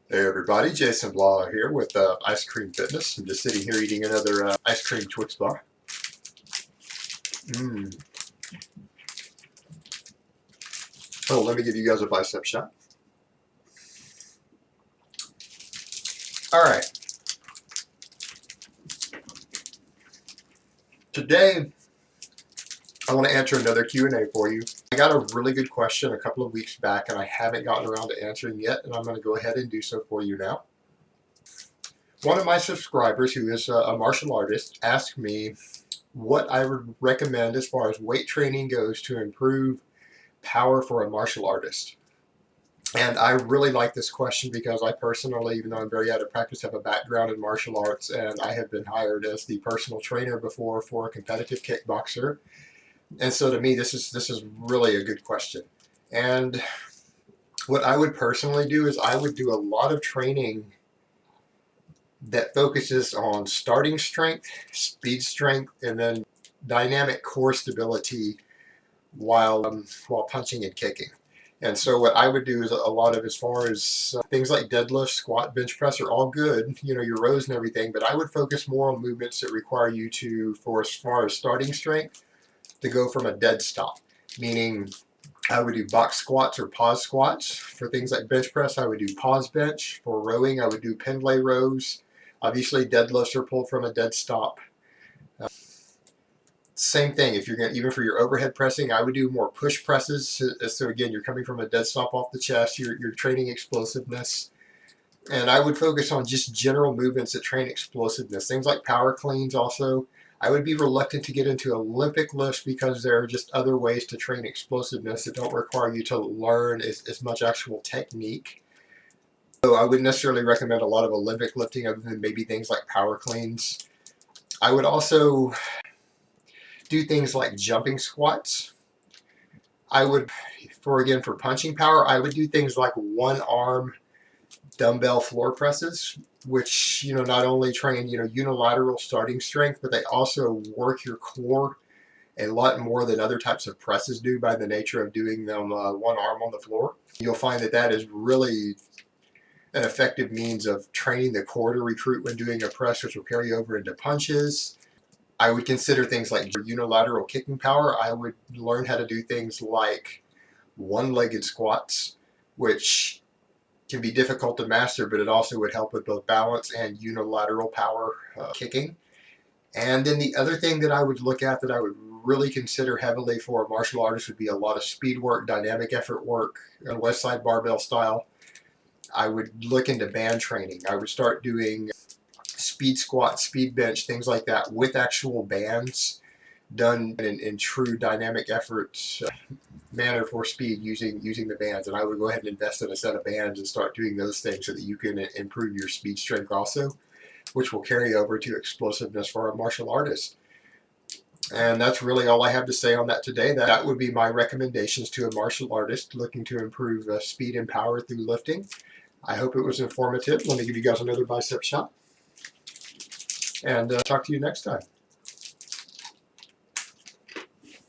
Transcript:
Hey everybody, Jason Blaha here with Ice Cream Fitness. I'm just sitting here eating another ice cream Twix bar. Oh, let me give you guys a bicep shot. Alright, today I want to answer another Q&A for you. I got a really good question a couple of weeks back and I haven't gotten around to answering yet, and I'm going to go ahead and do so for you now. One of my subscribers, who is a martial artist, asked me what I would recommend as far as weight training goes to improve power for a martial artist. And I really like this question because I personally, even though I'm very out of practice, have a background in martial arts, and I have been hired as the personal trainer before for a competitive kickboxer. And so to me, this is really a good question. And what I would personally do is I would do a lot of training that focuses on starting strength, speed strength, and then dynamic core stability while punching and kicking. And so what I would do is a lot of, as far as things like deadlift, squat, bench press are all good, you know, your rows and everything, but I would focus more on movements that require you to, for as far as starting strength, to go from a dead stop. Meaning I would do box squats or pause squats. For things like bench press, I would do pause bench. For rowing, I would do pendlay rows. Obviously deadlifts are pulled from a dead stop. Same thing, if you're going to, even for your overhead pressing, I would do more push presses. So again, you're coming from a dead stop off the chest, you're training explosiveness. And I would focus on just general movements that train explosiveness. Things like power cleans also. I would be reluctant to get into Olympic lifts because there are just other ways to train explosiveness that don't require you to learn as much actual technique. So I wouldn't necessarily recommend a lot of Olympic lifting other than maybe things like power cleans. I would also do things like jumping squats. I would, for punching power, I would do things like one arm dumbbell floor presses, which, you know, not only train, you know, unilateral starting strength, but they also work your core a lot more than other types of presses do by the nature of doing them one arm on the floor. You'll find that that is really an effective means of training the core to recruit when doing a press, which will carry over into punches. I would consider things like unilateral kicking power. I would learn how to do things like one-legged squats, which can be difficult to master, but it also would help with both balance and unilateral power kicking. And then the other thing that I would look at, that I would really consider heavily for a martial artist, would be a lot of speed work, dynamic effort work, west side barbell style. I would look into band training. I would start doing speed squat, speed bench, things like that with actual bands done in true dynamic effort manner for speed using the bands. And I would go ahead and invest in a set of bands and start doing those things so that you can improve your speed strength also, which will carry over to explosiveness for a martial artist. And that's really all I have to say on that today. That would be my recommendations to a martial artist looking to improve speed and power through lifting. I hope it was informative. Let me give you guys another bicep shot, and talk to you next time.